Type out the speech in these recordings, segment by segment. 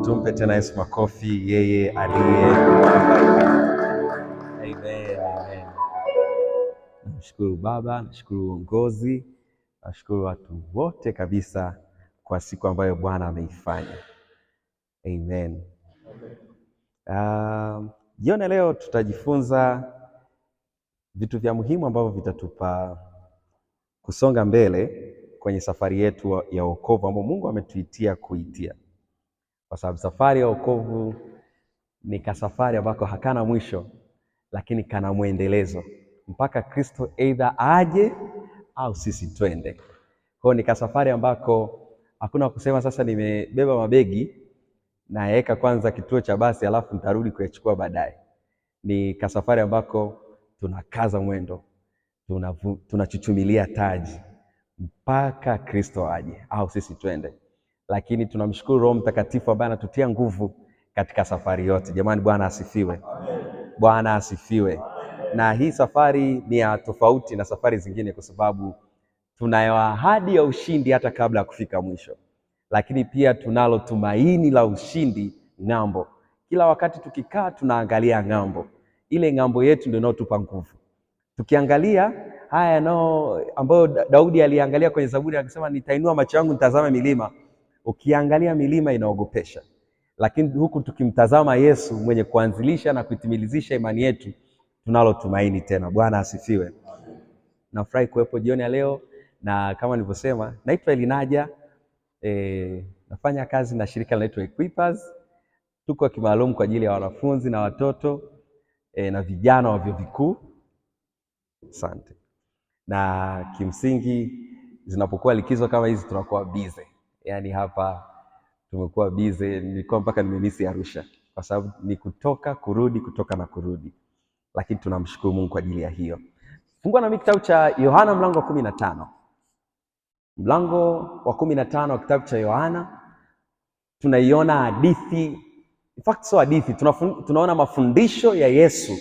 Tumpe tena Yesu makofi, yeye aliye mwamba. Amen, amen. Nashukuru Baba, nashukuru uongozi, nashukuru watu wote kabisa kwa siku ambayo Bwana ameifanya. Amen. Jioni leo tutajifunza vitu vya muhimu ambavyo vitatupa kusonga mbele kwenye safari yetu ya wokovu ambayo Mungu ametuitia kuitia. Kwa sababu safari ya wokovu ni kasafari ambako hakana mwisho, lakini kana mwendelezo mpaka Kristo either aje au sisi twende. Kwa hiyo ni kasafari ambako hakuna kusema sasa nimebeba mabegi na yaweka kwanza kituo cha basi alafu nitarudi kuyachukua baadaye. Ni kasafari ambako tunakaza mwendo, tunachuchumilia taji mpaka Kristo aje au sisi twende. Lakini tunamshukuru Roho Mtakatifu ambaye anatutia nguvu katika safari yote. Jamani, Bwana asifiwe. Bwana asifiwe. Na hii safari ni ya tofauti na safari zingine kwa sababu tunayo ahadi ya ushindi hata kabla ya kufika mwisho. Lakini pia tunalo tumaini la ushindi ng'ambo. Kila wakati tukikaa tunaangalia ng'ambo. Ile ng'ambo yetu ndio inayotupa nguvu. Tukiangalia haya ambayo Daudi aliangalia kwenye Zaburi akisema nitainua macho yangu nitazame milima. Ukiangalia milima inaogopesha. Lakini huku tukimtazama Yesu mwenye kuanzilisha na kutimilizisha imani yetu, tunalo tumaini tena. Bwana asifiwe. Nafurahi kuwepo jioni ya leo, na kama nilivyosema naitwa Elinaja. Nafanya kazi na shirika linaloitwa Equippers. Tuko kimaalum kwa ajili ya wanafunzi na watoto na vijana wa vyuo vikuu. Asante. Na kimsingi zinapokuwa likizo kama hizi tunakuwa busy. Yaani hapa tumekuwa busy, nilikuwa mpaka nimemisi Arusha kwa sababu ni kutoka kurudi, kutoka na kurudi. Lakini tunamshukuru Mungu kwa ajili ya hiyo. Fungua na kitabu cha Yohana mlango wa 15. Mlango wa 15 wa kitabu cha Yohana tunaiona hadithi, in fact so hadithi, tunaona mafundisho ya Yesu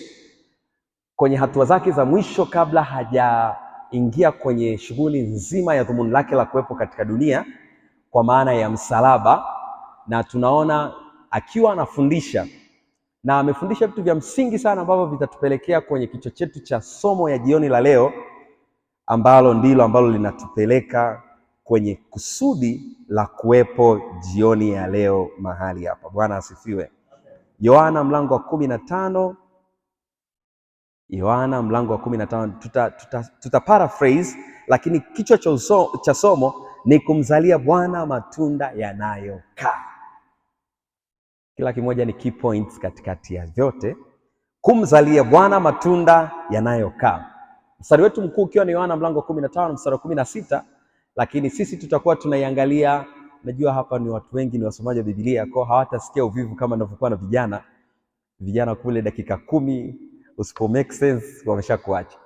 kwenye hatua zake za mwisho kabla hajaingia kwenye shughuli nzima ya dhumuni lake la kuwepo katika dunia kwa maana ya msalaba. Na tunaona akiwa anafundisha, na amefundisha vitu vya msingi sana ambavyo vitatupelekea kwenye kichwa chetu cha somo ya jioni la leo, ambalo ndilo ambalo linatupeleka kwenye kusudi la kuwepo jioni ya leo mahali hapa. Bwana asifiwe. Yohana mlango wa 15. Yohana mlango wa 15 tuta paraphrase, lakini kichwa cha somo ni kumzalia Bwana matunda yanayokaa. Kila kimoja ni key points katikati ya vyote. Kumzalia Bwana matunda yanayokaa. Mstari wetu mkuu ukiwa ni Yohana mlango wa 15 mstari wa 16, lakini sisi tutakuwa tunaiangalia. Najua hapa ni watu wengi ni wasomaji wa Biblia, kwa hawatasikia uvivu kama ninavyokuwa na vijana kule dakika 10 usipo make sense wameshakuacha.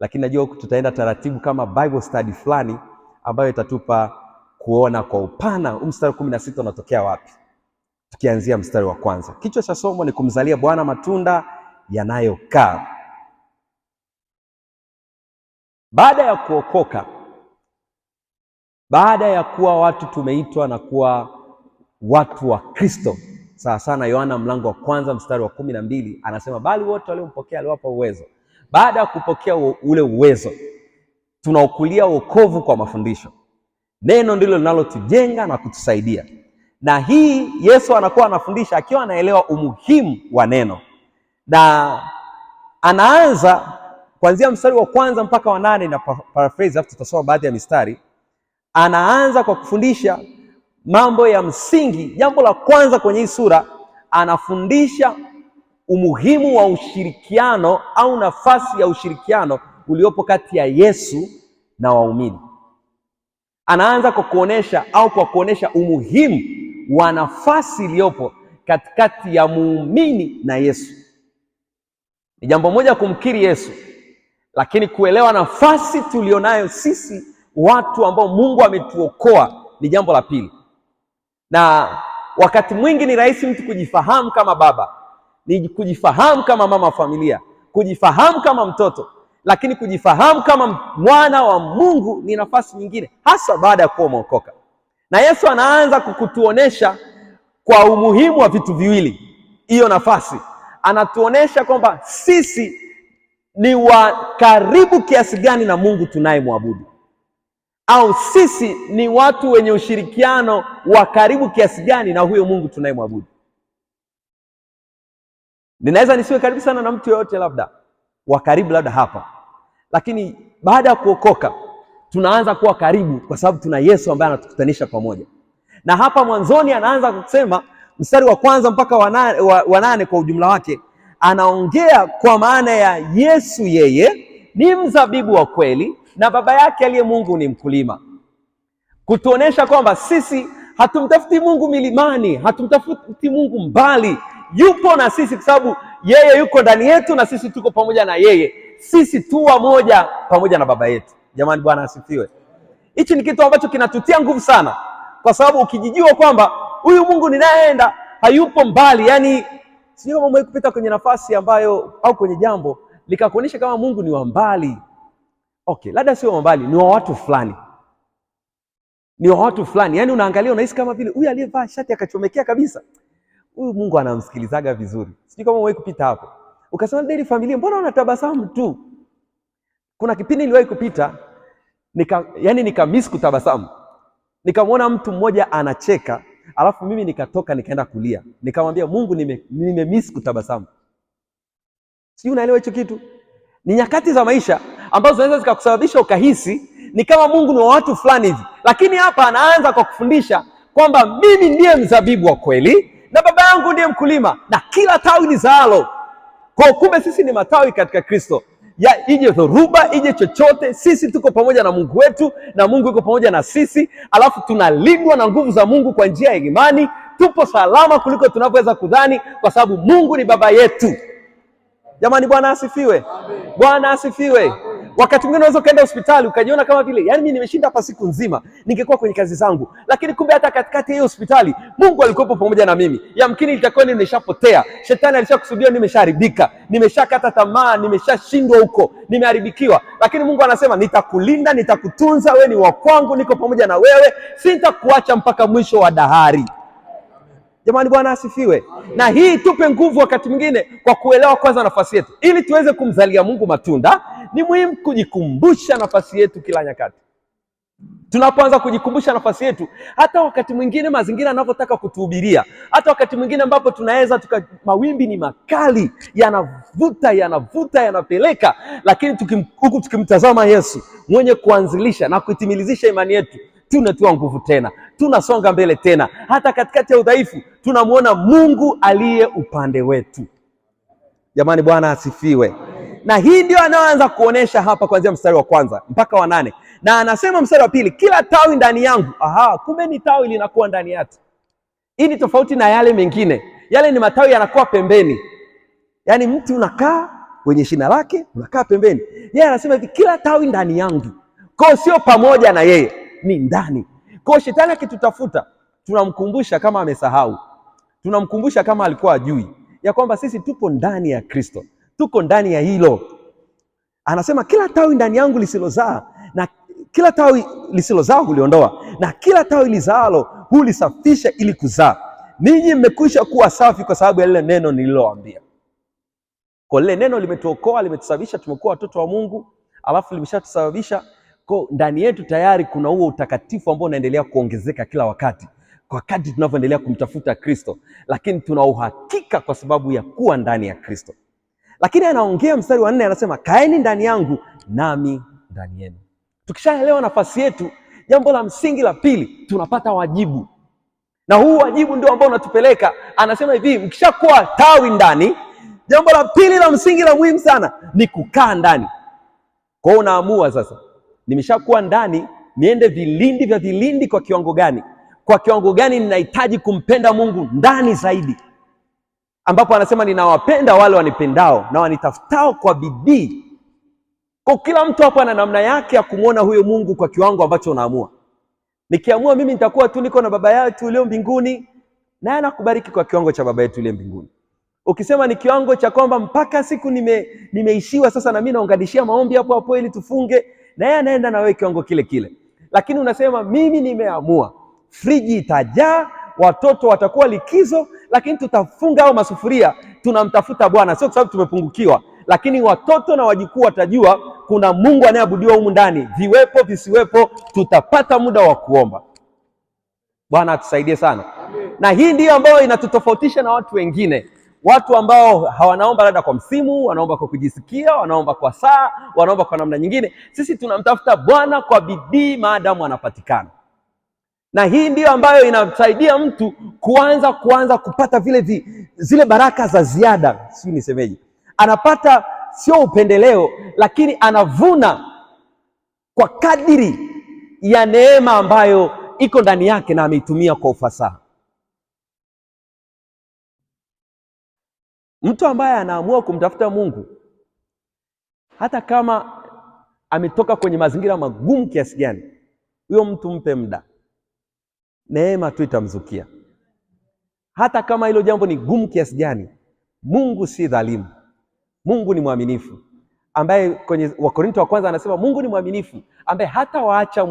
Lakini najua huku tutaenda taratibu kama Bible study fulani ambayo itatupa kuona kwa upana mstari 16 unatokea wapi. Tukianzia mstari wa kwanza. Kichwa cha somo ni kumzalia Bwana matunda yanayokaa. Baada ya kuokoka, baada ya kuwa watu tumeitwa na kuwa watu wa Kristo, sawa sana Yohana mlango wa kwanza mstari wa 12 anasema bali wote waliompokea aliwapa uwezo. Baada ya kupokea ule uwezo, tunaukulia wokovu kwa mafundisho. Neno ndilo linalotujenga na kutusaidia. Na hii Yesu anakuwa anafundisha akiwa anaelewa umuhimu wa neno. Na anaanza kuanzia mstari wa kwanza mpaka wa 8 na paraphrase, hapo tutasoma baadhi ya mistari. Anaanza kwa kufundisha mambo ya msingi. Jambo la kwanza kwenye hii sura, anafundisha umuhimu wa ushirikiano au nafasi ya ushirikiano uliopo kati ya Yesu na waumini. Anaanza kwa kuonesha umuhimu wa nafasi iliyopo katikati ya muumini na Yesu. Ni jambo moja kumkiri Yesu, lakini kuelewa nafasi tulionayo sisi watu ambao Mungu ametuokoa ni jambo la pili. Na wakati mwingi ni rahisi mtu kujifahamu kama baba, ni kujifahamu kama mama familia, kujifahamu kama mtoto, lakini kujifahamu kama mwana wa Mungu ni nafasi nyingine, hasa baada ya kuwa umeokoka. Na Yesu anaanza kukutuonesha kwa umuhimu wa vitu viwili. Hiyo nafasi anatuonesha kwamba sisi ni wa karibu kiasi gani na Mungu tunayemwabudu, au sisi ni watu wenye ushirikiano wa karibu kiasi gani na huyo Mungu tunayemwabudu. Ninaweza nisiwe karibu sana na mtu yoyote, labda wa karibu labda hapa, lakini baada ya kuokoka tunaanza kuwa karibu kwa sababu tuna Yesu ambaye anatukutanisha pamoja. Na hapa mwanzoni anaanza kusema, mstari wa 1 mpaka wa 8 kwa ujumla wake, anaongea kwa maana ya Yesu, yeye ni mzabibu wa kweli na baba yake aliye Mungu ni mkulima. Kutuonesha kwamba sisi hatumtafuti Mungu milimani, hatumtafuti Mungu mbali, yupo na sisi kwa sababu yeye yuko ndani yetu na sisi tuko pamoja na yeye. Sisi tu moja pamoja na baba yetu. Jamani, Bwana asifiwe. Hichi ni kitu ambacho kinatutia nguvu sana, kwa sababu ukijijua kwamba huyu Mungu ninayeenda hayupo mbali, yani sio kama mwe kupita kwenye nafasi ambayo au kwenye jambo likakuonyesha kama Mungu ni wa mbali. Okay, labda sio wa mbali, ni wa watu fulani. Ni wa watu fulani. Yani unaangalia unahisi kama vile huyu aliyevaa shati akachomekea kabisa, huyu Mungu anamsikilizaga vizuri. Sio kama mwe kupita hapo. Ukasema Daily Family, mbona unatabasamu tu? Kuna kipindi niliwahi kupita nikamiss kutabasamu. Nikamwona mtu mmoja anacheka, alafu mimi nikatoka nikaenda kulia. Nikamwambia Mungu, nimemiss kutabasamu. Sio, unaelewa hicho kitu? Ni nyakati za maisha ambazo zinaweza zikakusababisha ukahisi ni kama Mungu ni wa watu fulani hivi. Lakini hapa anaanza kwa kufundisha kwamba mimi ndiye mzabibu wa kweli na baba yangu ndiye mkulima, na kila tawi lizaalo. Kwa kumbe sisi ni matawi katika Kristo. Ya ije dhoruba, ije chochote, sisi tuko pamoja na Mungu wetu na Mungu yuko pamoja na sisi, alafu tunalindwa na nguvu za Mungu kwa njia ya imani. Tupo salama kuliko tunavyoweza kudhani kwa sababu Mungu ni baba yetu. Jamani, Bwana asifiwe. Bwana asifiwe. Wakati mwingine unaweza kaenda hospitali ukajiona kama vile, yani mimi nimeshinda hapa siku nzima, ningekuwa kwenye kazi zangu, lakini kumbe hata katikati ya hiyo hospitali Mungu alikuwa pamoja na mimi. Yamkini itakuwa nimeshapotea, shetani alishakusudia nimeshaharibika, nimeshakata tamaa, nimeshashindwa huko, nimeharibikiwa, lakini Mungu anasema nitakulinda, nitakutunza, wewe ni wa kwangu, niko pamoja na wewe, sitakuacha mpaka mwisho wa dahari. Jamani, Bwana asifiwe. Na hii tupe nguvu wakati mwingine kwa kuelewa kwanza nafasi yetu. Ili tuweze kumzalia Mungu matunda, ni muhimu kujikumbusha nafasi yetu kila nyakati. Tunapoanza kujikumbusha nafasi yetu, hata wakati mwingine mazingira yanavyotaka kutuhubiria, hata wakati mwingine ambapo tunaweza mawimbi ni makali, yanavuta, yanapeleka, lakini huku tukimtazama Yesu mwenye kuanzilisha na kuitimilizisha imani yetu, tunatua nguvu tena, tunasonga mbele tena. Hata katikati ya udhaifu tunamuona Mungu aliye upande wetu. Jamani, Bwana asifiwe. Na hii ndio anaanza kuonesha hapa kuanzia mstari wa 1 mpaka wa 8. Na anasema mstari wa 2, kila tawi ndani yangu. Kumbe ni tawi linakuwa ndani yake. Hii ni tofauti na yale mengine. Yale ni matawi yanakuwa pembeni. Yaani mti unakaa kwenye shina lake, unakaa pembeni. Yeye anasema hivi, kila tawi ndani yangu. Kwa sio pamoja na yeye, ni ndani. Kwa shetani akitutafuta, tunamkumbusha kama amesahau. Tunamkumbusha kama alikuwa ajui ya kwamba sisi tupo ndani ya Kristo. Tuko ndani ya hilo. Anasema kila tawi ndani yangu lisilozaa, na kila tawi lisilozaa huliondoa, na kila tawi lizaalo hulisafisha ili kuzaa. Ninyi mmekwisha kuwa safi kwa sababu ya lile neno nililowaambia. Kwa lile neno limetuokoa, limetusababisha tumekuwa watoto wa Mungu, alafu limeshatusababisha kwa ndani yetu tayari kuna huo utakatifu ambao unaendelea kuongezeka kila wakati kwa kadri tunavyoendelea kumtafuta Kristo, lakini tuna uhakika kwa sababu ya kuwa ndani ya Kristo. Lakini anaongea mstari wa 4, anasema kaeni ndani yangu nami ndani yenu. Tukishaelewa nafasi yetu, jambo la msingi la pili, tunapata wajibu. Na huu wajibu ndio ambao unatupeleka, anasema hivi, mkishakuwa tawi ndani, jambo la pili la msingi la muhimu sana ni kukaa ndani. Kwa hiyo unaamua sasa, nimeshakuwa ndani, niende vilindi vya vilindi kwa kiwango gani? Kwa kiwango gani ninahitaji kumpenda Mungu ndani zaidi? ambapo anasema ninawapenda wale wanipendao na wanitafutao kwa bidii. Kwa kila mtu hapa ana namna yake ya kumwona huyo Mungu kwa kiwango ambacho unaamua. Nikiamua mimi nitakuwa tu niko na baba yetu ulio mbinguni, naye anakubariki kwa kiwango cha baba yetu ulio mbinguni. Ukisema ni kiwango cha kwamba mpaka siku nimeishiwa sasa na mimi naunganishia maombi hapo hapo ili tufunge, na yeye anaenda na wewe kiwango kile kile. Lakini unasema mimi nimeamua, friji itajaa, watoto watakuwa likizo, lakini tutafunga au masufuria, tunamtafuta Bwana, sio kwa sababu tumepungukiwa, lakini watoto na wajukuu watajua kuna Mungu anayeabudiwa humu ndani, viwepo visiwepo, tutapata muda wa kuomba. Bwana atusaidie sana. Amen. Na hii ndiyo ambayo inatutofautisha na watu wengine. Watu ambao hawanaomba labda kwa msimu, wanaomba kwa kujisikia, wanaomba kwa saa, wanaomba kwa namna nyingine. Sisi tunamtafuta Bwana kwa bidii maadamu anapatikana. Na hii ndiyo ambayo inamsaidia mtu kuanza kupata zile baraka za ziada, si nisemeje? Anapata sio upendeleo, lakini anavuna kwa kadiri ya neema ambayo iko ndani yake na ameitumia kwa ufasaha. Mtu ambaye anaamua kumtafuta Mungu, hata kama ametoka kwenye mazingira magumu kiasi gani, huyo mtu mpe muda, neema tu itamzukia. Hata kama hilo jambo ni gumu kiasi gani, Mungu si dhalimu. Mungu ni mwaminifu, ambaye kwenye Wakorintho wa kwanza anasema Mungu ni mwaminifu, ambaye hata waacha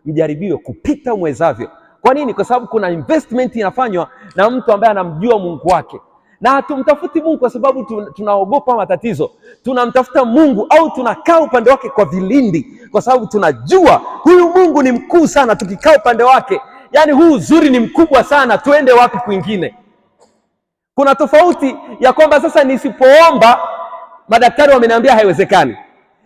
mjaribiwe kupita mwezavyo. Kwa nini? Kwa sababu kuna investment inafanywa na mtu ambaye anamjua Mungu wake. Na hatumtafuti Mungu kwa sababu tunaogopa matatizo. Tunamtafuta Mungu au tunakaa upande wake kwa vilindi, kwa sababu tunajua huyu Mungu ni mkuu sana. Tukikaa upande wake, yani huu uzuri ni mkubwa sana, tuende wapi kwingine? Kuna tofauti ya kwamba sasa nisipoomba madaktari wameniambia haiwezekani,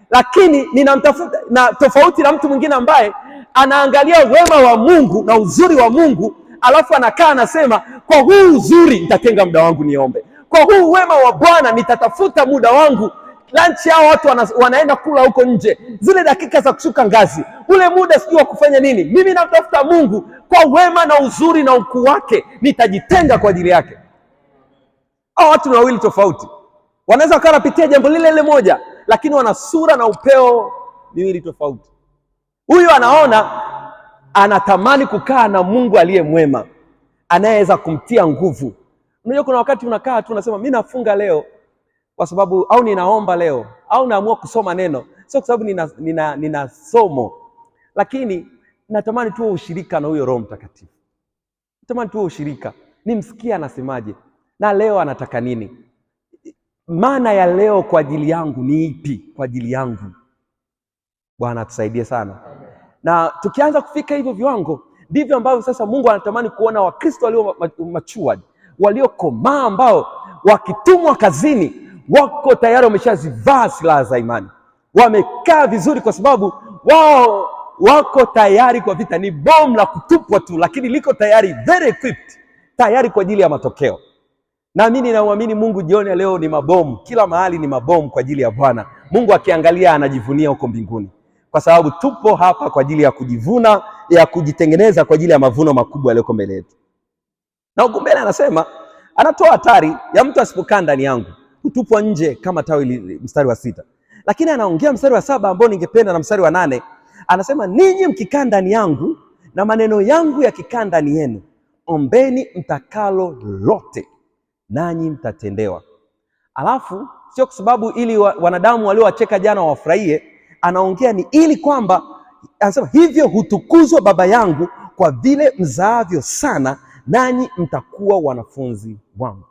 lakini ninamtafuta, na tofauti na mtu mwingine ambaye anaangalia wema wa Mungu na uzuri wa Mungu, alafu anakaa anasema kwa huu uzuri nitatenga muda wangu niombe, kwa huu wema wa Bwana nitatafuta muda wangu. Lunch hao watu wanaenda kula huko nje, zile dakika za kushuka ngazi, ule muda sijui wa kufanya nini. Mimi namtafuta Mungu kwa wema na uzuri na ukuu wake, nitajitenga kwa ajili yake. Hao watu ni wawili tofauti. Wanaweza kuwa wanapitia jambo lile moja, lakini wana sura na upeo miwili tofauti. Huyu anatamani kukaa na Mungu aliye mwema, anayeweza kumtia nguvu. Unajua kuna wakati unakaa tu unasema mimi nafunga leo kwa sababu, au ninaomba leo, au naamua kusoma neno, sio kwa sababu nina somo, lakini natamani tu ushirika na huyo Roho Mtakatifu. Natamani tu ushirika, nimsikie anasemaje, na leo anataka nini? Maana ya leo kwa ajili yangu ni ipi kwa ajili yangu? Bwana atusaidie sana. Amen. Na tukianza kufika hivyo viwango, ndivyo ambavyo sasa Mungu anatamani kuona Wakristo walio matured, waliokomaa, ambao wakitumwa kazini wako tayari wameshazivaa silaha za imani, wamekaa vizuri, kwa sababu wao wako tayari kwa vita. Ni bomu la kutupwa tu, lakini liko tayari, very equipped, tayari kwa ajili ya matokeo. Naamini na uamini Mungu jioni ya leo ni mabomu, kila mahali ni mabomu kwa ajili ya Bwana. Mungu akiangalia anajivunia huko mbinguni, kwa sababu tupo hapa kwa ajili ya kujivuna, ya kujitengeneza kwa ajili ya mavuno makubwa yaliyoko mbele yetu. Na huko mbele anasema, anatoa hatari ya mtu asipokaa ndani yangu, kutupwa nje kama tawi, mstari wa 6. Lakini anaongea mstari wa 7 ambao ningependa, na mstari wa 8 anasema, ninyi mkikaa ndani yangu na maneno yangu yakikaa ndani yenu, ombeni mtakalo lote nanyi mtatendewa. Alafu sio kwa sababu ili wanadamu waliowacheka jana wafurahie, anaongea ni ili kwamba, anasema hivyo hutukuzwa Baba yangu kwa vile mzaavyo sana, nanyi mtakuwa wanafunzi wangu.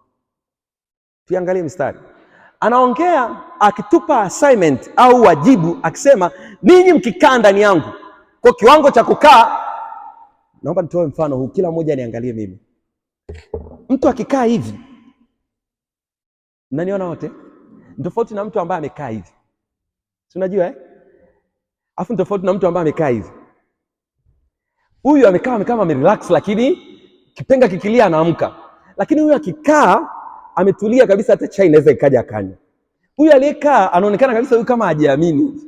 Tuangalie mstari. Anaongea akitupa assignment au wajibu, akisema ninyi mkikaa ndani yangu. Kwa kiwango cha kukaa, naomba nitoe mfano huu, kila mmoja niangalie mimi. Mtu akikaa hivi, mnaniona wote? Tofauti na mtu ambaye amekaa hivi. Si unajua Afu tofauti na mtu ambaye amekaa hivi. Huyu amekaa amerelax, lakini kipenga kikilia anaamka. Lakini huyu akikaa ametulia kabisa, hata chai inaweza ikaja akanywa. Huyu aliyekaa anaonekana kabisa huyu kama hajiamini.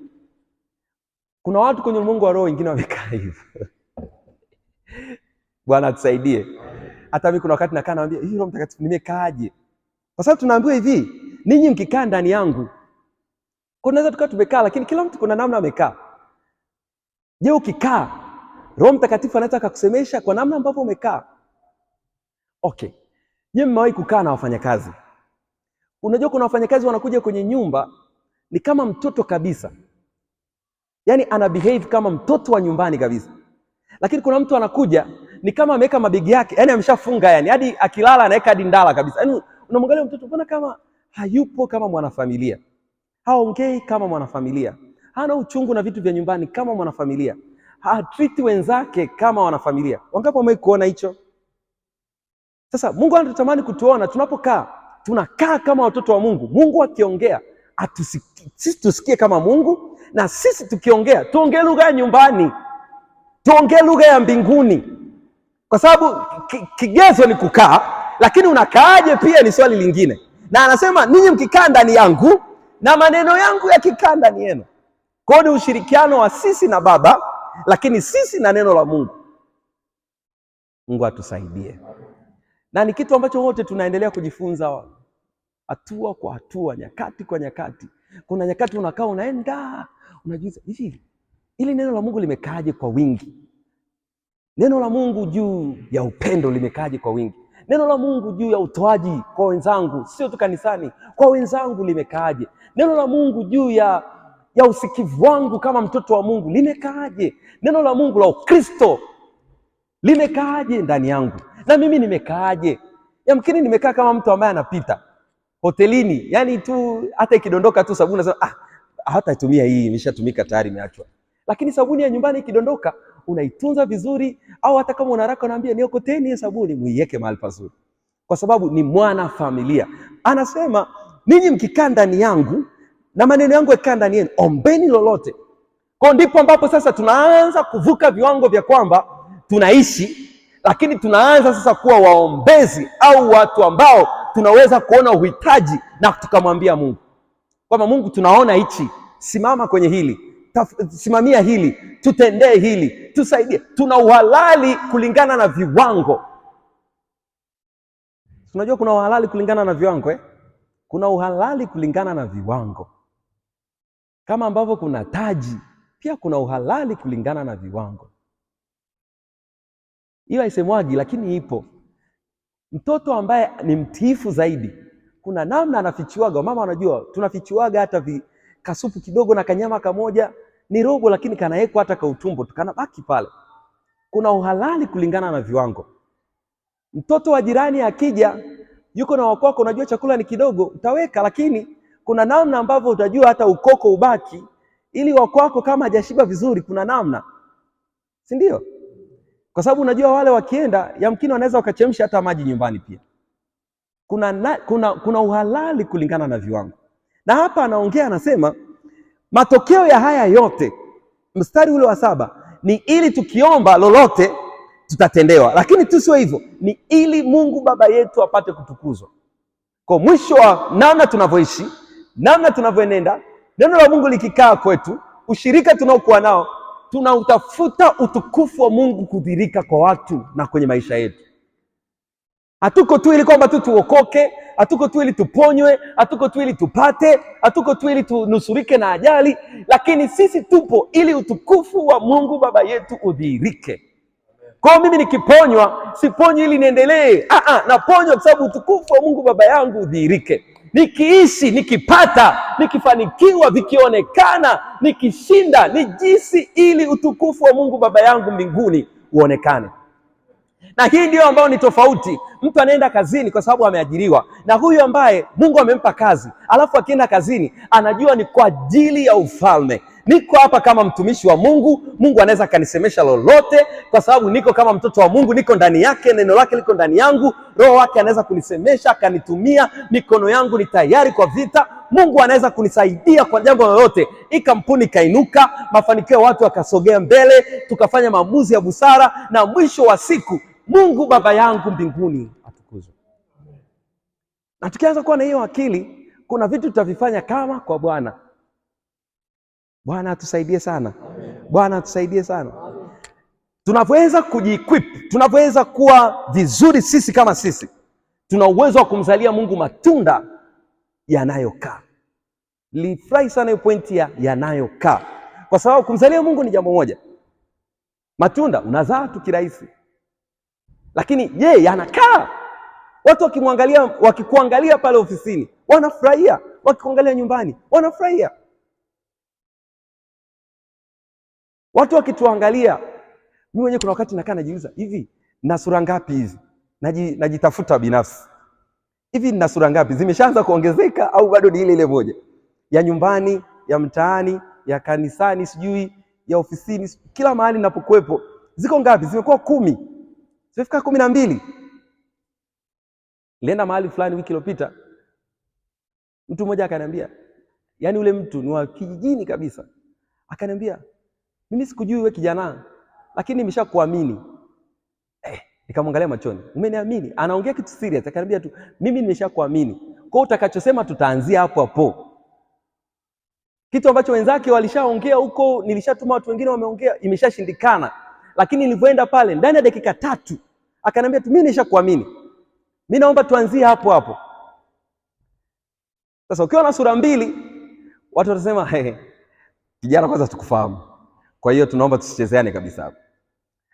Kuna watu kwenye ulimwengu wa roho wengine wamekaa hivi. Bwana atusaidie. Hata mimi kuna wakati nakaa naambia, Roho Mtakatifu nimekaaje? Kwa sababu tunaambiwa hivi, ninyi mkikaa ndani yangu. Kwa naweza tukawa tumekaa, lakini kila mtu kuna namna amekaa. Je, ukikaa, Roho Mtakatifu anaweza kukusemesha kwa namna ambavyo umekaa. Okay. Je, mmewahi kukaa na wafanyakazi? Unajua kuna wafanyakazi wanakuja kwenye nyumba ni kama mtoto kabisa. Yaani ana behave kama mtoto wa nyumbani kabisa. Lakini kuna mtu anakuja ni kama ameweka mabegi yake, yani ameshafunga, yani hadi akilala anaweka hadi ndala kabisa. Yaani unamwangalia mtoto mbona kama hayupo kama mwanafamilia. Haongei kama mwanafamilia. Hana uchungu na vitu vya nyumbani kama mwanafamilia. Hatreat wenzake kama wanafamilia. Wangapi wamewahi kuona hicho? Sasa Mungu anatamani kutuona tunapokaa, tunakaa kama watoto wa Mungu. Mungu akiongea, sisi tusikie kama Mungu, na sisi tukiongea, tuongee lugha ya nyumbani. Tuongee lugha ya mbinguni. Kwa sababu kigezo ni kukaa, lakini unakaaje pia ni swali lingine. Na anasema ninyi mkikaa ndani yangu na maneno yangu yakikaa ndani yenu. Kwa hiyo ni ushirikiano wa sisi na Baba, lakini sisi na neno la Mungu. Mungu atusaidie. Na ni kitu ambacho wote tunaendelea kujifunza hatua kwa hatua, nyakati kwa nyakati. Kuna nyakati unakaa unaenda, unajiuliza hivi, ili neno la Mungu limekaaje kwa wingi? Neno la Mungu juu ya upendo limekaaje kwa wingi? Neno la Mungu juu ya utoaji kwa wenzangu, sio tu kanisani, kwa wenzangu limekaaje? Neno la Mungu juu ya usikivu wangu kama mtoto wa Mungu limekaaje? Neno la Mungu la Ukristo limekaaje ndani yangu? Na mimi nimekaaje? Yamkini nimekaa kama mtu ambaye anapita hotelini, yani tu hata ikidondoka tu sabuni nasema hata itumia hii, imeshatumika tayari, imeachwa. Lakini sabuni ya nyumbani ikidondoka, unaitunza vizuri, au hata kama una haraka unaambia niokoteni hiyo sabuni, muiweke mahali pazuri. Kwa sababu ni mwana familia. Anasema ninyi mkikaa ndani yangu na maneno yangu yakikaa ndani yenu, ombeni lolote. Kwa ndipo ambapo sasa tunaanza kuvuka viwango vya kwamba tunaishi, lakini tunaanza sasa kuwa waombezi au watu ambao tunaweza kuona uhitaji na tukamwambia Mungu kwamba Mungu, tunaona hichi, simama kwenye hili, simamia hili, tutendee hili, tusaidie. Tuna uhalali kulingana na viwango. Unajua kuna uhalali kulingana na viwango Kuna uhalali kulingana na viwango. Kama ambavyo kuna taji, pia kuna uhalali kulingana na viwango. Hiyo haisemwagi, lakini ipo. Mtoto ambaye ni mtiifu zaidi, kuna namna anafichuaga. Mama anajua, tunafichuaga hata kasupu kidogo na kanyama kamoja, ni robo lakini kanawekwa hata kautumbo, tukanabaki pale. Kuna uhalali kulingana na viwango. Mtoto wa jirani akija, yuko na wakwako, unajua chakula ni kidogo, utaweka, lakini kuna namna ambavyo utajua hata ukoko ubaki, ili wakwako kama hajashiba vizuri, kuna namna. Si ndio? Kwa sababu unajua wale wakienda, yamkini wanaweza wakachemsha hata maji nyumbani pia. Kuna uhalali kulingana na viwango. Na hapa anaongea, anasema matokeo ya haya yote, mstari ule wa 7, ni ili tukiomba lolote tutatendewa. Lakini tu sio hivyo, ni ili Mungu Baba yetu apate kutukuzwa. Kwa mwisho wa namna tunavyoishi, namna tunavyoenenda, neno la Mungu likikaa kwetu, ushirika tunaokuwa nao, tunautafuta utukufu wa Mungu kudhirika kwa watu na kwenye maisha yetu. Hatuko tu ili kwamba tu tuokoke, hatuko tu ili tuponywe, hatuko tu ili tupate, hatuko tu ili tunusurike na ajali, lakini sisi tupo ili utukufu wa Mungu Baba yetu udhirike. Kwa mimi nikiponywa, siponywi ili niendelee. Naponywa kwa sababu utukufu wa Mungu Baba yangu udhirike. Nikiishi, nikipata, nikifanikiwa, vikionekana, nikishinda, ni jinsi ili utukufu wa Mungu Baba yangu mbinguni uonekane. Na hii ndio ambayo ni tofauti. Mtu anaenda kazini kwa sababu ameajiriwa, na huyu ambaye Mungu amempa kazi, alafu akienda kazini anajua ni kwa ajili ya ufalme. Niko hapa kama mtumishi wa Mungu, Mungu anaweza kanisemesha lolote kwa sababu niko kama mtoto wa Mungu, niko ndani yake, neno lake liko ndani yangu, roho wake anaweza kunisemesha, akanitumia, mikono yangu ni tayari kwa vita. Mungu anaweza kunisaidia kwa jambo lolote, kampuni kainuka, mafanikio ya watu yakasogea mbele, tukafanya maamuzi ya busara, na mwisho wa siku Mungu Baba yangu mbinguni atukuzwe. Na tukianza kuwa na hiyo akili, kuna vitu tutavifanya kama kwa Bwana. Bwana atusaidie sana. Bwana atusaidie sana. Tunaweza kujiequip, tunaweza kuwa vizuri sisi kama sisi, Tuna uwezo wa kumzalia Mungu matunda yanayokaa. Nilifurahi sana hiyo pointi ya yanayokaa, kwa sababu kumzalia Mungu ni jambo moja, matunda unazaa tu kirahisi, lakini je, yanakaa? Watu wakikuangalia pale ofisini wanafurahia, wakikuangalia nyumbani wanafurahia. Watu wakituangalia, mimi mwenyewe kuna wakati nakaa najiuliza, hivi na sura ngapi hizi? Najitafuta binafsi, hivi nina sura ngapi? Zimeshaanza kuongezeka au bado ni ile ile moja? Ya nyumbani, ya mtaani, ya kanisani, sijui ya ofisini, kila mahali ninapokuepo ziko ngapi? Zimekuwa 10, zimefika 12. Nilienda mahali fulani wiki iliyopita, mtu mmoja akaniambia, yani ule mtu ni wa kijijini kabisa, akaniambia, mimi sikujui wewe kijana, lakini nimeshakuamini. Nikamwangalia machoni, umeniamini? Anaongea kitu serious, akaniambia tu, mimi nimeshakuamini. Kwa hiyo utakachosema tutaanzia hapo hapo. Kitu ambacho wenzake walishaongea huko, nilishatuma watu wengine wameongea, imeshashindikana. Lakini nilipoenda pale ndani ya dakika 3, akaniambia tu, mimi nimeshakuamini. Mimi naomba tuanzie hapo hapo. Sasa ukiwa na sura mbili, watu watasema, kijana kwanza tukufahamu, kwa hiyo tunaomba tusichezeane kabisa hapo.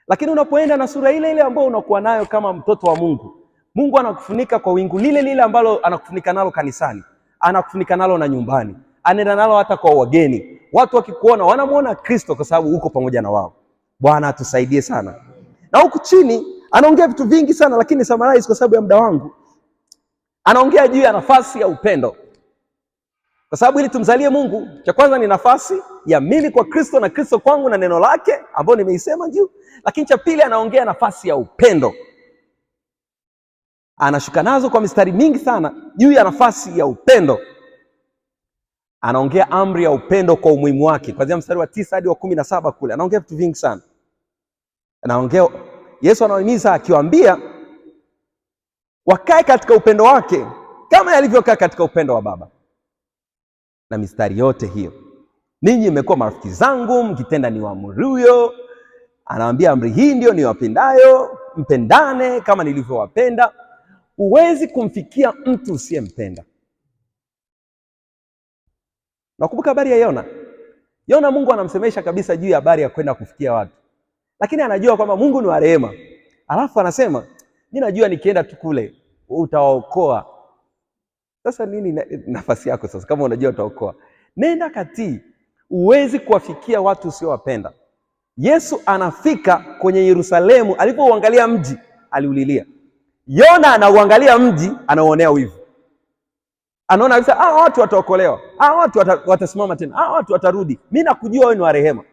Lakini unapoenda na sura ile ile ambayo unakuwa nayo kama mtoto wa Mungu, Mungu anakufunika kwa wingu lile lile ambalo anakufunika nalo kanisani, anakufunika nalo na nyumbani, anaenda nalo hata kwa wageni. Watu wakikuona wanamuona Kristo kwa sababu uko pamoja na wao. Bwana atusaidie sana. Na huku chini anaongea vitu vingi sana, lakini summarize kwa sababu ya muda wangu. Anaongea juu ya nafasi ya upendo. Kwa sababu ili tumzalie Mungu, cha kwanza ni nafasi ya mimi kwa Kristo na Kristo kwangu na neno lake ambao nimeisema juu. Lakini cha pili anaongea nafasi ya upendo. Anashuka nazo kwa mistari mingi sana juu ya nafasi ya upendo. Anaongea amri ya upendo kwa umuhimu wake. Kuanzia mstari wa 9 hadi wa 17 kule. Anaongea vitu vingi sana. Anaongea, Yesu anawahimiza akiwaambia wakae katika upendo wake kama yalivyokaa katika upendo wa Baba. Na mistari yote hiyo, ninyi mmekuwa marafiki zangu mkitenda niwaamuruyo. Anawaambia amri hii ndio niwapendayo, mpendane kama nilivyowapenda. Huwezi kumfikia mtu usiyempenda. Nakumbuka habari ya Yona. Yona Mungu anamsemesha kabisa juu ya habari ya kwenda kufikia watu. Lakini anajua kwamba Mungu ni wa rehema. Alafu anasema, mimi najua nikienda tu kule utawaokoa. Sasa nini nafasi yako sasa kama unajua utaokoa? Nenda katii. Huwezi kuwafikia watu usiowapenda. Yesu anafika kwenye Yerusalemu, alipouangalia mji aliulilia. Yona anauangalia mji, anaonea wivu. Anaona kabisa watu wataokolewa. Watu watasimama tena. Watu watarudi. Mimi nakujua wewe ni wa rehema.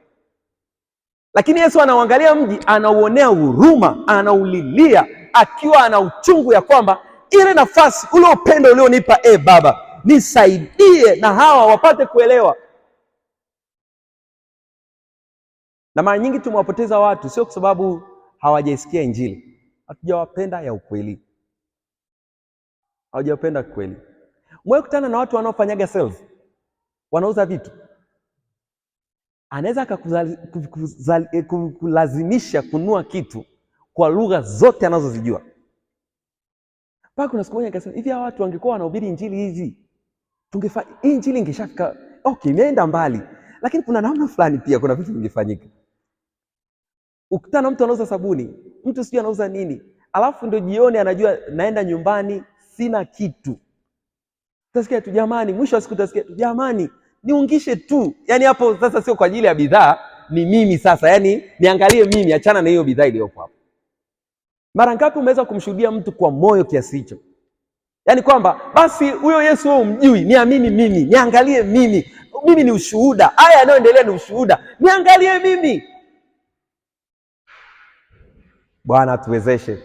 Lakini Yesu anauangalia mji, anauonea huruma, anaulilia akiwa ana uchungu ya kwamba ile nafasi, ule upendo ulionipa Baba, nisaidie na hawa wapate kuelewa. Na mara nyingi tumewapoteza watu sio kwa sababu hawajaisikia Injili. Hatujawapenda ya ukweli. Hawajapenda kweli. Umekutana na watu wanaofanyaga sales, wanauza vitu. Anaweza kulazimisha kununua kitu kwa lugha zote anazozijua. Mpaka kuna siku moja nikasema, hivi hawa watu wangekuwa wanahubiri injili hizi, hii injili ingeshafika, imeenda mbali. Lakini kuna namna fulani pia kuna vitu vingefanyika. Ukutana na mtu anauza sabuni, mtu sijui anauza nini, alafu ndio jioni anajua naenda nyumbani sina kitu. Utasikia tu jamani, mwisho wa siku utasikia tu jamani, niungishe tu. Yaani hapo sasa sio kwa ajili ya bidhaa, ni mimi sasa. Yaani niangalie mimi, achana na hiyo bidhaa iliyopo hapo. Mara ngapi umeweza kumshuhudia mtu kwa moyo kiasi hicho? Yaani kwamba basi huyo Yesu wewe umjui, niamini mimi, niangalie mimi. Mimi ni ushuhuda. Haya yanayoendelea ni ushuhuda. Niangalie mimi. Bwana atuwezeshe.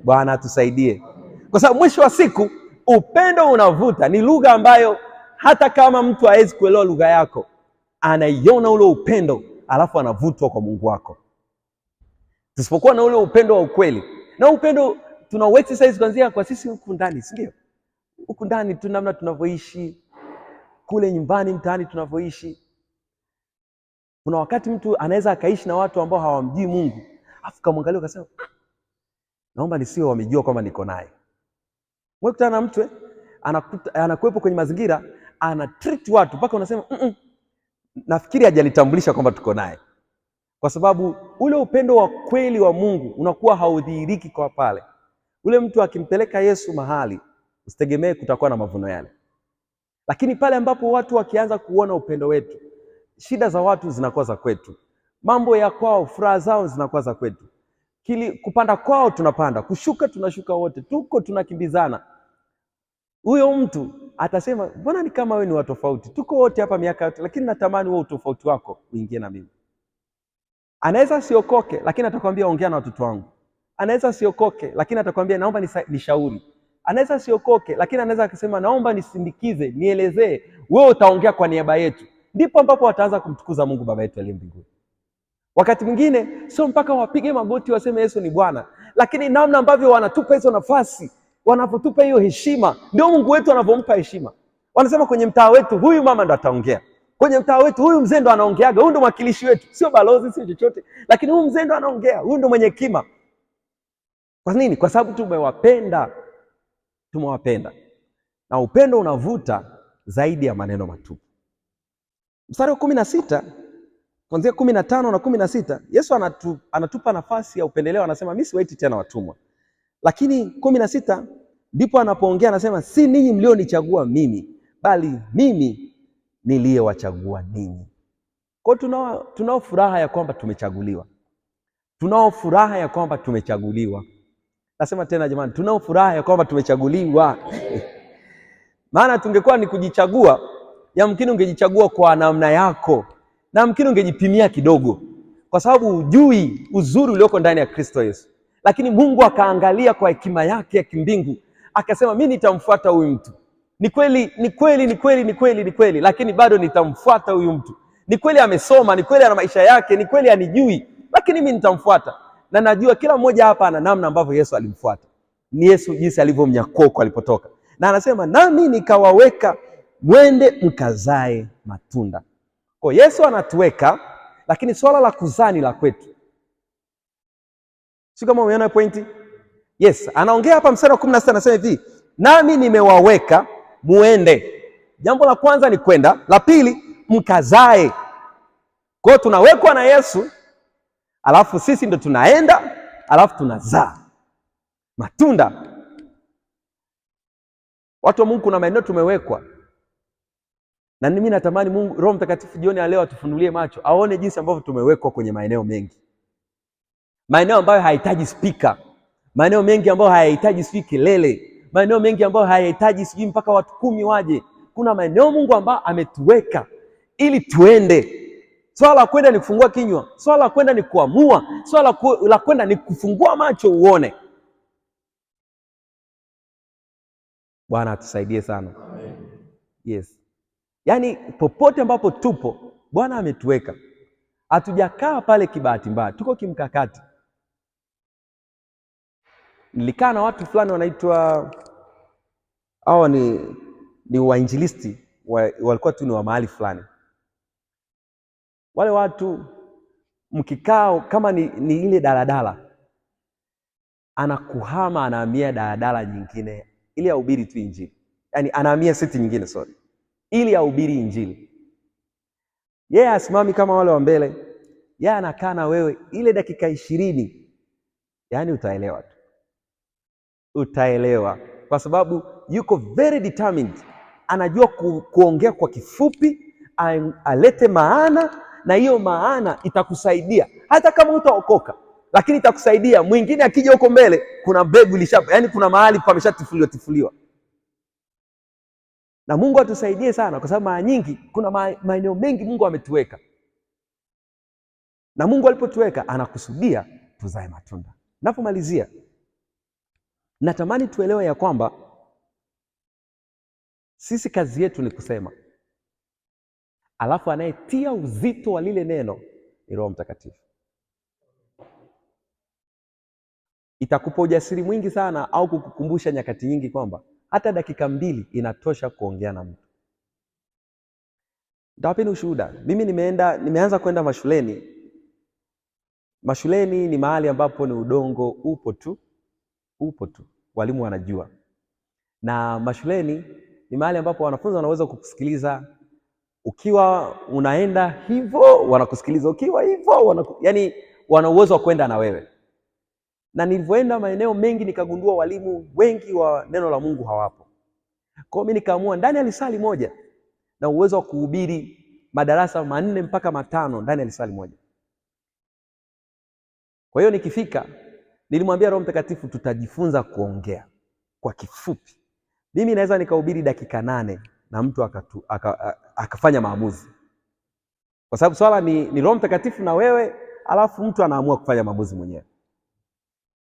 Bwana atusaidie. Kwa sababu mwisho wa siku upendo unavuta. Ni lugha ambayo hata kama mtu hawezi kuelewa lugha yako, anaiona ule upendo, alafu anavutwa kwa Mungu wako. Tusipokuwa na ule upendo wa ukweli, na upendo tuna exercise kuanzia kwa sisi huku ndani, si ndio? Huku ndani tu namna tunavyoishi, kule nyumbani mtaani tunavyoishi. Kuna wakati mtu anaweza akaishi na watu ambao hawamjui Mungu, afu kamwangalia ukasema, naomba nisiwe wamejua kwamba niko naye. Mwekutana na mtu anakuwepo kwenye mazingira, ana treat watu mpaka unasema nafikiri hajanitambulisha kwamba tuko naye. Kwa sababu ule upendo wa kweli wa Mungu unakuwa haudhihiriki kwa pale. Ule mtu akimpeleka Yesu mahali, usitegemee kutakuwa na mavuno yale. Lakini pale ambapo watu wakianza kuona upendo wetu, shida za watu zinakuwa za kwetu. Mambo ya kwao, furaha zao zinakuwa za kwetu. Kupanda kwao tunapanda, kushuka tunashuka wote, tuko tunakimbizana. Huyo mtu atasema, mbona ni kama wewe ni wa tofauti? Tuko wote hapa miaka yote, lakini natamani wewe utofauti wako uingie na mimi. Anaweza siokoke, lakini atakwambia ongea na watoto wangu. Anaweza siokoke, lakini atakwambia naomba nishauri. Anaweza siokoke, lakini anaweza akisema naomba nisindikize, nielezee, wewe utaongea kwa niaba yetu. Ndipo ambapo wataanza kumtukuza Mungu Baba yetu aliye mbinguni. Wakati mwingine sio mpaka wapige magoti waseme Yesu ni Bwana, lakini namna ambavyo wanatupa hizo nafasi, wanapotupa hiyo heshima, ndio Mungu wetu anavyompa heshima. Wanasema kwenye mtaa wetu huyu mama ndo ataongea. Kwenye mtaa wetu huyu mzee ndo anaongeaga, huyu ndo mwakilishi wetu, sio balozi, sio chochote, lakini huyu mzee ndo anaongea, huyu ndo mwenye hekima. Kwa nini? Kwa sababu tumewapenda. Na upendo unavuta zaidi ya maneno matupu. Mstari wa 16 kuanzia 15 na 16, Yesu anatupa nafasi ya upendeleo, anasema mimi siwaiti tena watumwa. Lakini 16 ndipo anapoongea, anasema si ninyi mlionichagua mimi, bali mimi niliyewachagua ninyi. Kwa tunao furaha ya kwamba tumechaguliwa. Tunao furaha ya kwamba tumechaguliwa. Nasema tena jamani, tunao furaha ya kwamba tumechaguliwa. Maana tungekuwa ni kujichagua, yamkini ungejichagua kwa namna yako, na yamkini ungejipimia kidogo, kwa sababu hujui uzuri ulioko ndani ya Kristo Yesu. Lakini Mungu akaangalia kwa hekima yake ya kimbingu, akasema mimi nitamfuata huyu mtu. Ni kweli, lakini bado nitamfuata huyu mtu. Ni kweli amesoma, ni kweli ana maisha yake, ni kweli anijui, lakini mimi nitamfuata. Na najua kila mmoja hapa ana namna ambavyo Yesu alimfuata. Ni Yesu jinsi alivyomnyakoko alipotoka. Na anasema nami nikawaweka mwende mkazae matunda. Kwa Yesu anatuweka, lakini swala la kuzaa ni la kwetu. Sio kama umeona pointi? Yes, anaongea hapa mstari wa 16 anasema hivi, nami nimewaweka muende. Jambo la kwanza ni kwenda, la pili mkazae. Kwa hiyo tunawekwa na Yesu, alafu sisi ndo tunaenda, alafu tunazaa matunda. Watu wa Mungu, kuna maeneo tumewekwa. Na mimi natamani Mungu Roho Mtakatifu jioni ya leo atufunulie macho, aone jinsi ambavyo tumewekwa kwenye maeneo mengi. Maeneo ambayo hayahitaji speaker, maeneo mengi ambayo hayahitaji sijui kelele, maeneo mengi ambayo hayahitaji sijui mpaka watu 10 waje. Kuna maeneo Mungu ambayo ametuweka ili tuende. Swala la kwenda ni kufungua kinywa, swala la kwenda ni kuamua, swala la kwenda ni kufungua macho uone. Bwana atusaidie sana. Amen. Yes. Yaani popote ambapo tupo, Bwana ametuweka. Hatujakaa pale kibahati mbaya, tuko kimkakati. Nilikaa na watu fulani wanaitwa hao ni wainjilisti, walikuwa tu ni wa mahali fulani. Wale watu mkikao kama ni ile daladala, anakuhama anahamia daladala nyingine ili ahubiri tu injili. Yaani anahamia siti nyingine ili ahubiri injili. Yeye asimami kama wale wa mbele. Yeye anakaa na wewe ile dakika 20. Yaani utaelewa tu. Utaelewa kwa sababu yuko very determined. Anajua kuongea kwa kifupi, alete maana, na hiyo maana itakusaidia hata kama utaokoka, lakini itakusaidia. Mwingine akija huko mbele kuna mbegu yaani kuna mahali pameshatifuliwa. Na Mungu atusaidie sana, kwa sababu mara nyingi kuna maeneo mengi Mungu ametuweka. Na Mungu alipotuweka anakusudia tuzae matunda. Napomalizia, natamani tuelewe ya kwamba sisi kazi yetu ni kusema, alafu anayetia uzito wa lile neno ni Roho Mtakatifu. Itakupa ujasiri mwingi sana, au kukukumbusha nyakati nyingi kwamba hata dakika 2 inatosha kuongea na mtu. Nitawapeni ushuhuda. Mimi nimeanza kwenda mashuleni. Mashuleni ni mahali ambapo ni udongo upo tu. Walimu wanajua. Na mashuleni ni mahali ambapo wanafunzi wanaweza kukusikiliza. Ukiwa unaenda hivyo wanakusikiliza, ukiwa hivyo yani wana uwezo wa kwenda na wewe. Na nilivyoenda maeneo mengi nikagundua walimu wengi wa neno la Mungu hawapo. Kwa hiyo mimi nikaamua ndani ya lisali moja na uwezo wa kuhubiri madarasa 4 mpaka 5 ndani ya lisali moja. Kwa hiyo nikifika nilimwambia Roho Mtakatifu tutajifunza kuongea kwa kifupi. Mimi naweza nikahubiri dakika 8 na mtu akafanya maamuzi. Kwa sababu swala ni Roho Mtakatifu na wewe, alafu mtu anaamua kufanya maamuzi mwenyewe.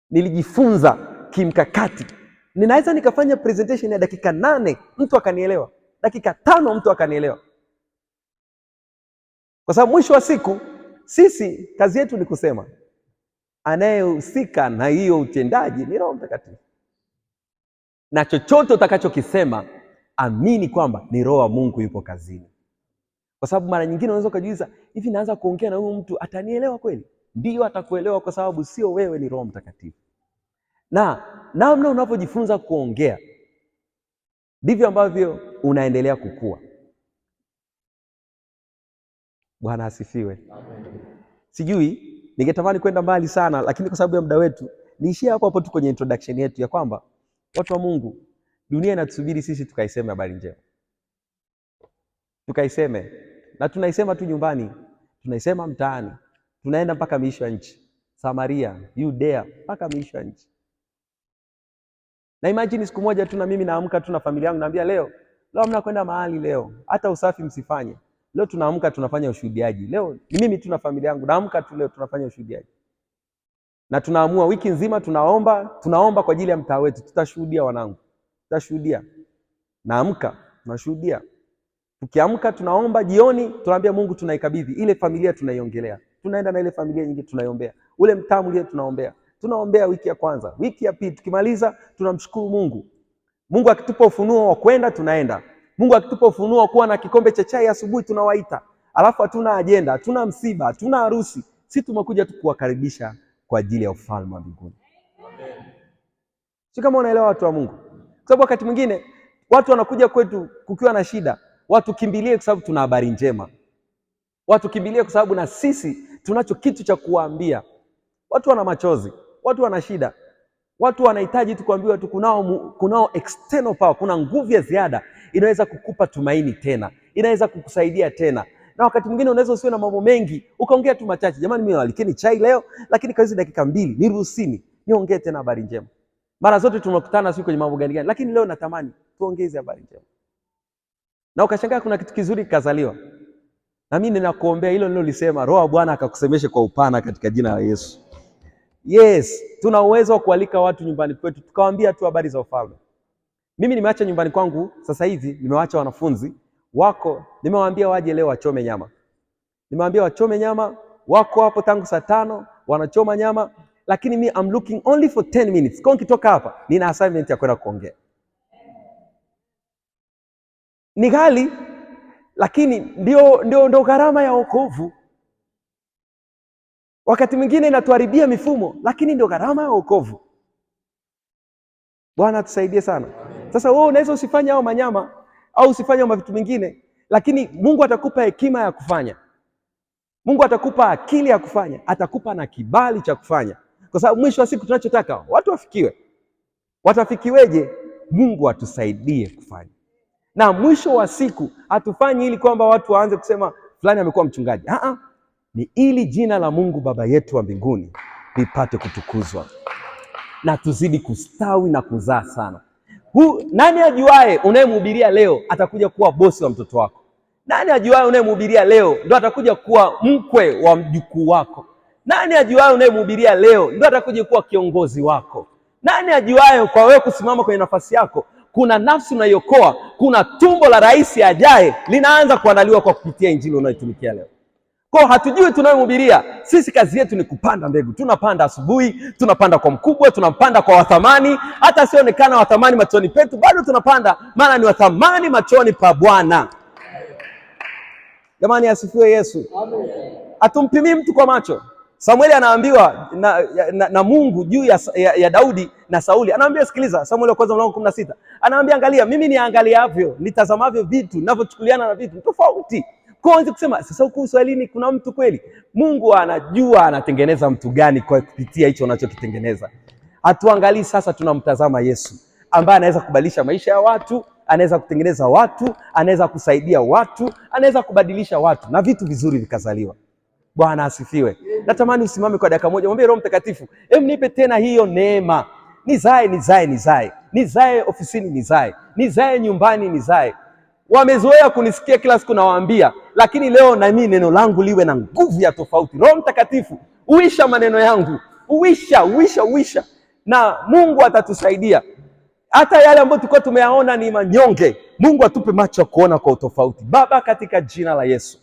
Nilijifunza kimkakati. Ninaweza nikafanya presentation ya dakika 8 mtu akanielewa, dakika 5 mtu akanielewa. Kwa sababu mwisho wa siku sisi kazi yetu ni kusema. Anayehusika na hiyo utendaji ni Roho Mtakatifu. Na chochote utakachokisema amini kwamba ni Roho wa Mungu yupo kazini. Kwa sababu mara nyingine unaweza kujiuliza, hivi naanza kuongea na huyu mtu atanielewa kweli? Ndio, atakuelewa kwa sababu sio wewe, ni Roho Mtakatifu. Na namna unapojifunza kuongea ndivyo ambavyo unaendelea kukua. Bwana asifiwe. Amen. Sijui ningetamani kwenda mbali sana, lakini kwa sababu ya muda wetu niishie hapo tu kwenye introduction yetu ya kwamba watu wa Mungu, dunia inatusubiri sisi tukaiseme habari njema. Tukaiseme, na tunaisema tu nyumbani, tunaisema mtaani, tunaenda mpaka miisho ya nchi. Samaria, Judea, mpaka miisho ya nchi. Na imagine siku moja tu na mimi naamka tu na familia yangu naambia leo mnakwenda mahali leo, hata usafi msifanye. Leo tunaamka tunafanya ushuhudiaji. Leo ni mimi tu na familia yangu naamka tu leo tunafanya ushuhudiaji. Na tunaamua wiki nzima tunaomba kwa ajili ya mtaa wetu. Tutashuhudia wanangu. Tutashuhudia. Naamka tunashuhudia. Tukiamka tunaomba, jioni tunaambia Mungu tunaikabidhi ile familia, tunaiongelea. Tunaenda na ile familia nyingine tunaiombea. Ule mtaa mwingine tunaombea. Tunaombea wiki ya kwanza, wiki ya pili, tukimaliza tunamshukuru Mungu. Mungu akitupa ufunuo wa kwenda tunaenda. Mungu akitupa ufunuo kuwa na kikombe cha chai asubuhi tunawaita. Alafu hatuna ajenda, hatuna msiba, hatuna harusi. Sisi tumekuja tu kuwakaribisha kwa ajili ya ufalme wa mbinguni. Amen. Si kama unaelewa watu wa Mungu. Kwa sababu wakati mwingine watu wanakuja kwetu kukiwa na shida. Watu kimbilie kwa sababu tuna habari njema. Watu kimbilie kwa sababu na sisi tunacho kitu cha kuwaambia. Watu wana machozi, watu wana shida. Watu wanahitaji tu kuambiwa tu kunao external power, kuna nguvu ya ziada inaweza kukupa tumaini tena, inaweza kukusaidia tena. Na wakati mwingine unaweza usiwe na mambo mengi, ukaongea tu machache. Jamani, mimi nawalikeni chai leo, lakini kwa hizo dakika 2 niruhusini niongee tena habari njema. Mara zote tunakutana siku kwenye mambo gani, lakini leo natamani tuongeze habari njema. Na ukashangaa kuna kitu kizuri kikazaliwa. Na mimi ninakuombea hilo nilolisema, Roho wa Bwana akakusemeshe kwa upana katika jina la Yesu. Yes, tuna uwezo wa kualika watu nyumbani kwetu, tukawaambia tu habari za ufalme. Mimi nimeacha nyumbani kwangu sasa hivi, nimewaacha wanafunzi wako, nimewaambia waje leo wachome nyama. Nimewaambia wachome nyama, wako hapo tangu saa 5 wanachoma nyama, lakini me I'm looking only for 10 minutes. Kwa nikitoka hapa, nina assignment ya kwenda kuongea. Ni ghali, lakini ndio gharama ya wokovu. Wakati mwingine inatuharibia mifumo, lakini ndio gharama ya wokovu. Bwana tusaidie sana. Sasa wewe unaweza usifanye hao manyama au usifanye vitu vingine, lakini Mungu atakupa hekima ya kufanya. Mungu atakupa akili ya kufanya, atakupa na kibali cha kufanya. Kwa sababu mwisho wa siku tunachotaka watu wafikiwe. Watafikiweje? Mungu atusaidie kufanya. Na mwisho wa siku hatufanyi ili kwamba watu waanze kusema fulani amekuwa mchungaji. Ni ili jina la Mungu Baba yetu wa mbinguni lipate kutukuzwa na tuzidi kustawi na kuzaa sana. Nani ajuae unayemhubiria leo atakuja kuwa bosi wa mtoto wako? Nani ajuae unayemhubiria leo ndo atakuja kuwa mkwe wa mjukuu wako? Nani ajuae unayemhubiria leo ndo atakuja kuwa kiongozi wako? Nani ajuae kwa wewe kusimama kwenye nafasi yako kuna nafsi unaiokoa, kuna tumbo la rais ajaye linaanza kuandaliwa kwa kupitia injili unayotumikia leo. Kwa hatujui tunayomhubiria. Sisi kazi yetu ni kupanda mbegu. Tunapanda asubuhi, tunapanda kwa mkubwa, tunapanda kwa wathamani, hata sionekana wathamani machoni petu, bado tunapanda maana ni wathamani machoni pa Bwana. Jamani asifiwe Yesu. Amen. Hatumpimii mtu kwa macho. Samueli anaambiwa na Mungu juu ya Daudi na Sauli. Anaambia sikiliza, Samueli wa kwanza mlango 16. Anaambia angalia, mimi niangaliavyo, nitazamavyo vitu, ninavyochukuliana na vitu tofauti. Kwanza kusema sasa huku Israeli kuna mtu kweli. Mungu anajua anatengeneza mtu gani kwa kupitia hicho anachokitengeneza. Hatuangalii sasa, tunamtazama Yesu ambaye anaweza kubadilisha maisha ya watu, anaweza kutengeneza watu, anaweza kusaidia watu, anaweza kubadilisha watu na vitu vizuri vikazaliwa. Bwana asifiwe. Natamani usimame kwa dakika moja, mwambie Roho Mtakatifu, nipe tena hiyo neema. Nizae ofisini, nizae nyumbani, nizae. Wamezoea kunisikia kila siku nawaambia, lakini leo na mimi neno langu liwe na nguvu ya tofauti. Roho Mtakatifu, uisha maneno yangu, uisha. Na Mungu atatusaidia. Hata yale ambayo tulikuwa tumeyaona ni manyonge, Mungu atupe macho kuona kwa utofauti. Baba, katika jina la Yesu,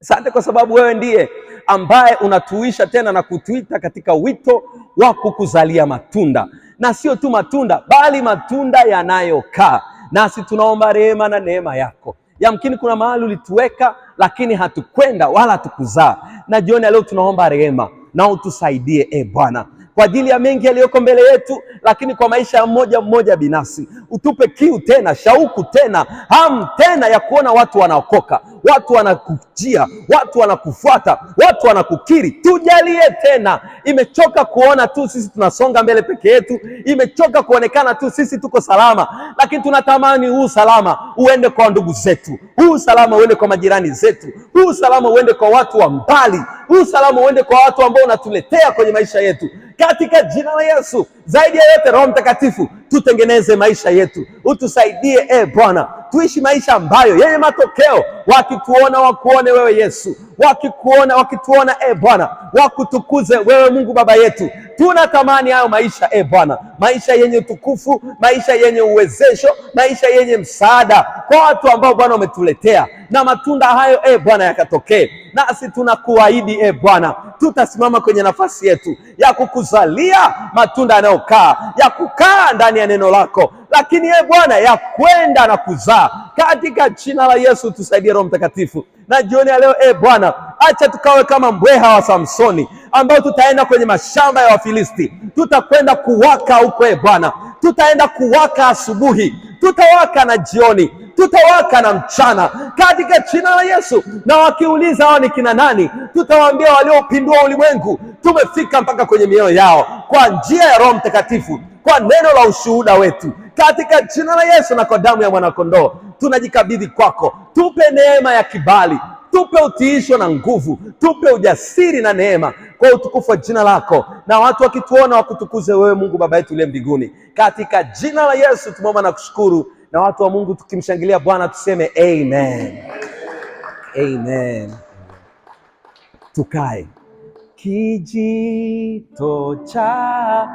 asante kwa sababu wewe ndiye ambaye unatuisha tena na kutuita katika wito wa kukuzalia matunda, na sio tu matunda bali matunda yanayokaa. Nasi tunaomba rehema na neema yako. Yamkini kuna mahali ulituweka lakini hatukwenda wala hatukuzaa, na jioni leo tunaomba rehema na utusaidie Bwana kwa ajili ya mengi yaliyoko mbele yetu, lakini kwa maisha ya mmoja binafsi utupe kiu tena, shauku tena, hamu tena ya kuona watu wanaokoka, watu wanakujia, watu wanakufuata, watu wanakukiri. Tujalie tena. Imechoka kuona tu sisi tunasonga mbele peke yetu, imechoka kuonekana tu sisi tuko salama, lakini tunatamani huu salama uende kwa ndugu zetu, huu salama uende kwa majirani zetu, huu salama uende kwa watu wa mbali, huu salama uende kwa watu ambao unatuletea kwenye maisha yetu. Katika jina la Yesu, zaidi ya yote Roho Mtakatifu, tutengeneze maisha yetu, utusaidie Bwana, tuishi maisha ambayo yenye matokeo. Wakituona wakuone wewe Yesu, wakituona Bwana wakutukuze wewe Mungu Baba yetu. Tunatamani hayo maisha Bwana, maisha yenye utukufu, maisha yenye uwezesho, maisha yenye msaada kwa watu ambao Bwana umetuletea, na matunda hayo Bwana yakatokee. Nasi tunakuahidi Bwana, tutasimama kwenye nafasi yetu ya kukuzalia matunda yanayokaa, ya kukaa ndani ya neno lako, lakini Bwana ya kwenda na kuzaa. Katika jina la Yesu tusaidie Roho Mtakatifu. Na jioni ya leo Bwana, acha tukawe kama mbweha wa Samsoni ambao tutaenda kwenye mashamba ya Wafilisti, tutakwenda kuwaka huko Bwana, tutaenda kuwaka asubuhi, tutawaka na jioni, tutawaka na mchana, katika jina la Yesu. Na wakiuliza hao ni kina nani, tutawaambia waliopindua ulimwengu. Tumefika mpaka kwenye mioyo yao kwa njia ya Roho Mtakatifu, kwa neno la ushuhuda wetu, katika jina la Yesu na kwa damu ya mwanakondoo tunajikabidhi kwako. Tupe neema ya kibali, tupe utiisho na nguvu, tupe ujasiri na neema kwa utukufu wa jina lako, na watu wakituona wakutukuze wewe Mungu Baba yetu uliye mbinguni. Katika jina la Yesu tumeomba na kushukuru, na watu wa Mungu tukimshangilia Bwana tuseme amen. Amen. Tukae. Kijito cha